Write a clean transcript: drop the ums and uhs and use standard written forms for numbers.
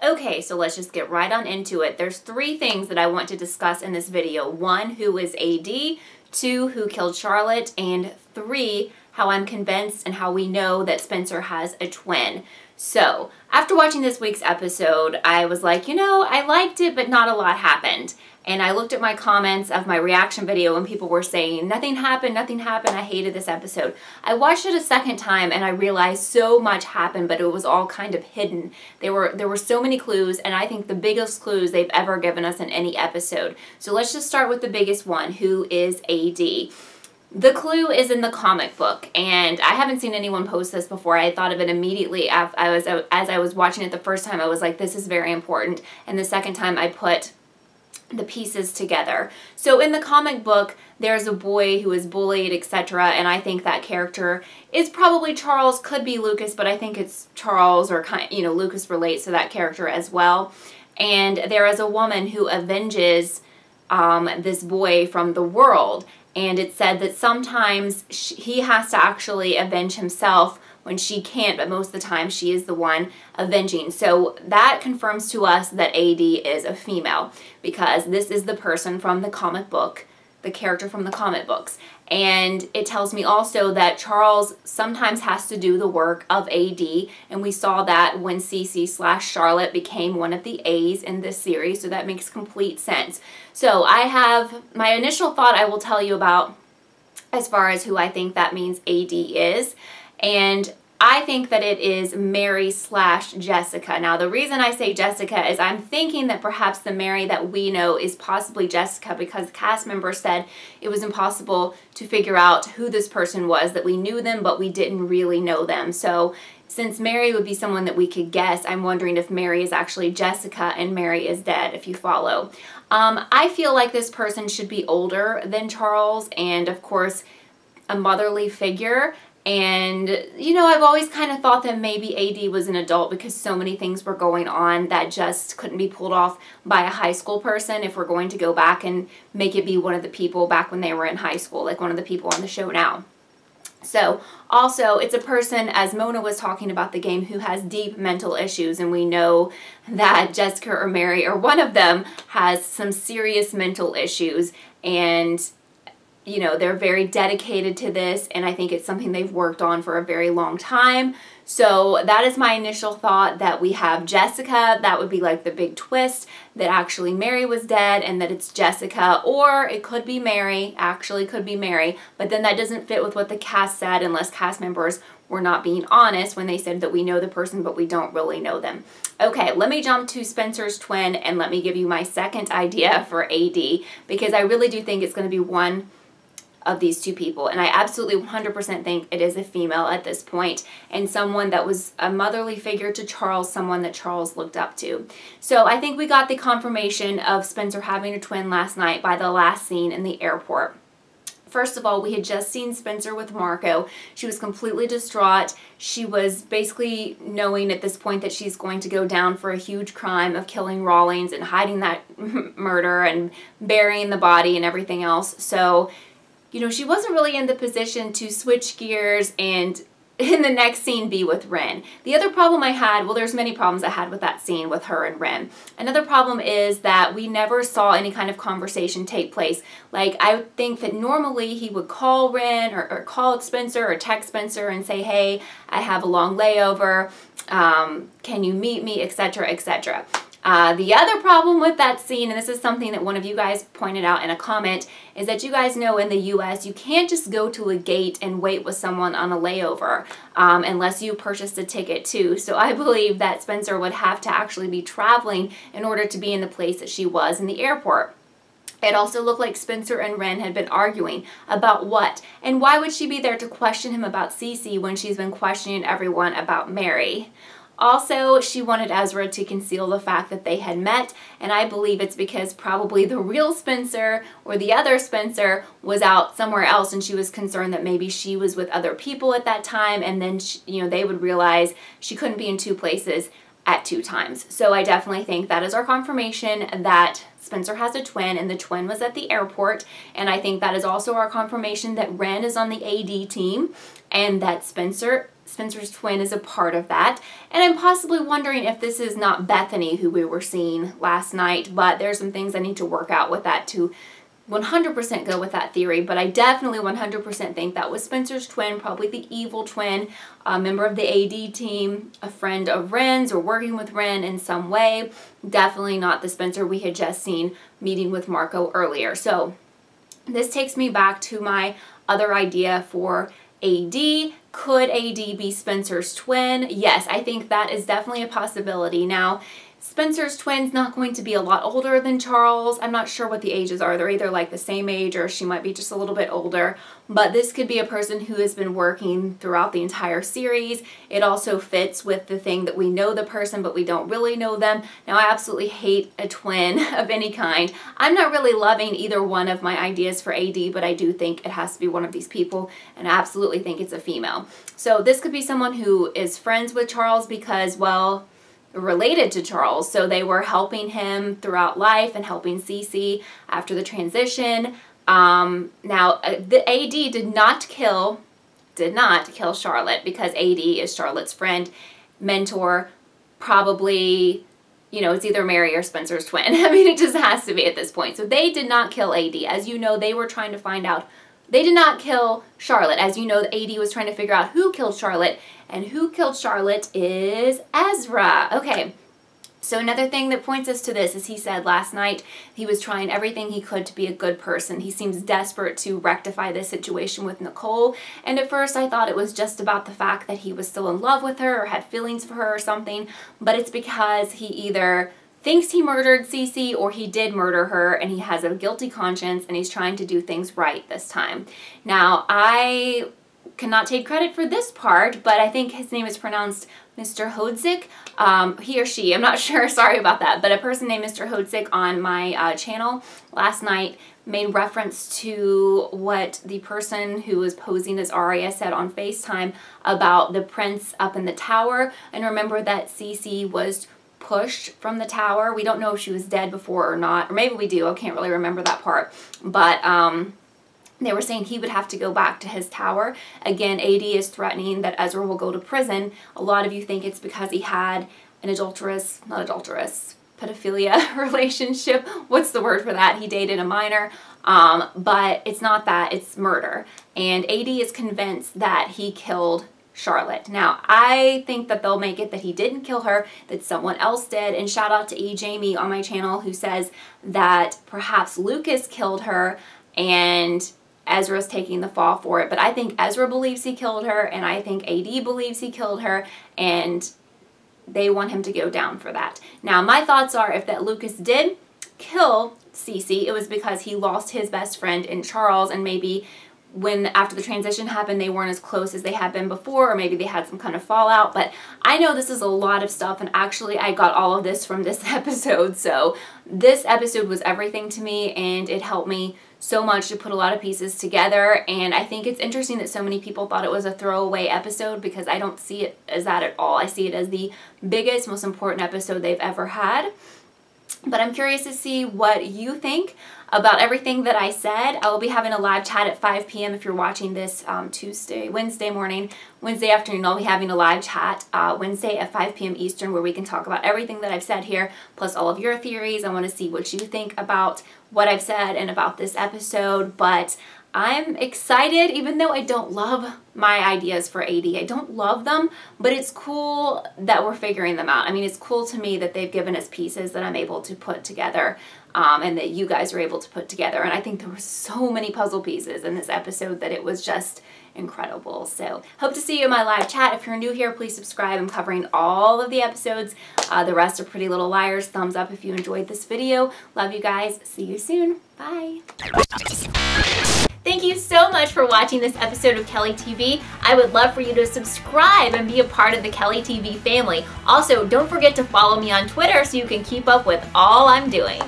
Okay, so let's just get right on into it. There's 3 things that I want to discuss in this video. 1, who is AD, 2, who killed Charlotte, and 3, how I'm convinced and how we know that Spencer has a twin. So, after watching this week's episode, I was like, I liked it, but not a lot happened. And I looked at my comments of my reaction video and people were saying, nothing happened, I hated this episode. I watched it a second time and I realized so much happened, but it was all kind of hidden. There were so many clues, and I think the biggest clues they've ever given us in any episode. So let's just start with the biggest one, who is AD. The clue is in the comic book, and I haven't seen anyone post this before. I thought of it immediately as I was watching it the first time. I was like, this is very important. And the second time I put the pieces together. So in the comic book, there's a boy who is bullied, etc., and I think that character is probably Charles, could be Lucas, but I think it's Charles, or Lucas relates to that character as well. And there is a woman who avenges this boy from the world, and it's said that sometimes he has to actually avenge himself when she can't, but most of the time she is the one avenging. So that confirms to us that AD is a female, because this is the person from the comic book, the character from the comic books. And it tells me also that Charles sometimes has to do the work of AD, and we saw that when Cece/Charlotte became one of the A's in this series, so that makes complete sense. So I have my initial thought I will tell you about as far as who I think that means AD is. And I think that it is Mary/Jessica. Now, the reason I say Jessica is I'm thinking that perhaps the Mary that we know is possibly Jessica, because cast members said it was impossible to figure out who this person was, that we knew them, but we didn't really know them. So since Mary would be someone that we could guess, I'm wondering if Mary is actually Jessica and Mary is dead, if you follow. I feel like this person should be older than Charles, and of course, a motherly figure. And, I've always kind of thought that maybe AD was an adult, because so many things were going on that just couldn't be pulled off by a high school person if we're going to go back and make it be one of the people back when they were in high school, like one of the people on the show now. So, also, it's a person, as Mona was talking about the game, who has deep mental issues, and we know that Jessica or Mary, or one of them, has some serious mental issues, and they're very dedicated to this, and I think it's something they've worked on for a very long time. So that is my initial thought, that we have Jessica. That would be like the big twist, that actually Mary was dead and that it's Jessica, or it could be Mary, actually could be Mary, but then that doesn't fit with what the cast said, unless cast members were not being honest when they said that we know the person but we don't really know them. Okay, let me jump to Spencer's twin, and let me give you my second idea for AD, because I really do think it's going to be one of these two people, and I absolutely 100% think it is a female at this point, and someone that was a motherly figure to Charles, someone that Charles looked up to. So I think we got the confirmation of Spencer having a twin last night by the last scene in the airport. First of all, we had just seen Spencer with Marco. She was completely distraught. She was basically knowing at this point that she's going to go down for a huge crime of killing Rawlings and hiding that murder and burying the body and everything else. So she wasn't really in the position to switch gears and in the next scene be with Wren. The other problem I had, well, there's many problems I had with that scene with her and Wren. Another problem is that we never saw any kind of conversation take place. Like, I think that normally he would call Wren or call Spencer or text Spencer and say, hey, I have a long layover, can you meet me, etc., etc. The other problem with that scene, and this is something that one of you guys pointed out in a comment, is that you guys know in the US you can't just go to a gate and wait with someone on a layover unless you purchased a ticket too. So I believe that Spencer would have to actually be traveling in order to be in the place that she was in the airport. It also looked like Spencer and Wren had been arguing about what, and why would she be there to question him about Cece when she's been questioning everyone about Mary? Also, she wanted Ezra to conceal the fact that they had met, and I believe it's because probably the real Spencer or the other Spencer was out somewhere else, and she was concerned that maybe she was with other people at that time, and then they would realize she couldn't be in two places at 2 times. So I definitely think that is our confirmation that Spencer has a twin, and the twin was at the airport, and I think that is also our confirmation that Wren is on the AD team, and that Spencer Spencer's twin is a part of that. And I'm possibly wondering if this is not Bethany who we were seeing last night, but there's some things I need to work out with that to 100% go with that theory, but I definitely 100% think that was Spencer's twin, probably the evil twin, a member of the AD team, a friend of Wren's or working with Wren in some way. Definitely not the Spencer we had just seen meeting with Marco earlier. So this takes me back to my other idea for AD. Could AD be Spencer's twin? Yes, I think that is definitely a possibility. Now, Spencer's twin's not going to be a lot older than Charles. I'm not sure what the ages are. They're either like the same age or she might be just a little bit older. But this could be a person who has been working throughout the entire series. It also fits with the thing that we know the person but we don't really know them. Now, I absolutely hate a twin of any kind. I'm not really loving either one of my ideas for AD, but I do think it has to be one of these people, and I absolutely think it's a female. So this could be someone who is friends with Charles because, well, related to Charles, so they were helping him throughout life and helping Cece after the transition. Now, the AD did not kill Charlotte because AD is Charlotte's friend, mentor, probably, you know, it's either Mary or Spencer's twin. I mean, it just has to be at this point. So they did not kill AD. As you know, they were trying to find out. They did not kill Charlotte. As you know, the AD was trying to figure out who killed Charlotte, and who killed Charlotte is Ezra. Okay, so another thing that points us to this is he said last night he was trying everything he could to be a good person. He seems desperate to rectify this situation with Nicole, and at first I thought it was just about the fact that he was still in love with her or had feelings for her or something, but it's because he either thinks he murdered Cece or he did murder her and he has a guilty conscience and he's trying to do things right this time. Now, I cannot take credit for this part, but I think his name is pronounced Mr. Hodzik. He or she, I'm not sure, sorry about that, but a person named Mr. Hodzik on my channel last night made reference to what the person who was posing as Arya said on FaceTime about the prince up in the tower. And remember that Cece was pushed from the tower. We don't know if she was dead before or not, or maybe we do. I can't really remember that part, but they were saying he would have to go back to his tower. Again, AD is threatening that Ezra will go to prison. A lot of you think it's because he had an pedophilia relationship. What's the word for that? He dated a minor, but it's not that, it's murder. And AD is convinced that he killed Charlotte. Now, I think that they'll make it that he didn't kill her, that someone else did, and shout out to Jamie on my channel who says that perhaps Lucas killed her and Ezra's taking the fall for it. But I think Ezra believes he killed her, and I think AD believes he killed her, and they want him to go down for that. Now, my thoughts are if that Lucas did kill Cece, it was because he lost his best friend in Charles, and maybe when after the transition happened they weren't as close as they had been before, or maybe they had some kind of fallout. But I know this is a lot of stuff, and actually I got all of this from this episode, so this episode was everything to me and it helped me so much to put a lot of pieces together. And I think it's interesting that so many people thought it was a throwaway episode, because I don't see it as that at all. I see it as the biggest, most important episode they've ever had. But I'm curious to see what you think about everything that I said. I will be having a live chat at 5 p.m. if you're watching this Wednesday morning. Wednesday afternoon, I'll be having a live chat Wednesday at 5 p.m. Eastern, where we can talk about everything that I've said here, plus all of your theories. I want to see what you think about what I've said and about this episode. But I'm excited, even though I don't love my ideas for AD. I don't love them, but it's cool that we're figuring them out. I mean, it's cool to me that they've given us pieces that I'm able to put together, and that you guys are able to put together. And I think there were so many puzzle pieces in this episode that it was just incredible. So hope to see you in my live chat. If you're new here, please subscribe. I'm covering all of the episodes. The rest are Pretty Little Liars. Thumbs up if you enjoyed this video. Love you guys. See you soon. Bye. Thank you so much for watching this episode of Kelly TV. I would love for you to subscribe and be a part of the Kelly TV family. Also, don't forget to follow me on Twitter so you can keep up with all I'm doing.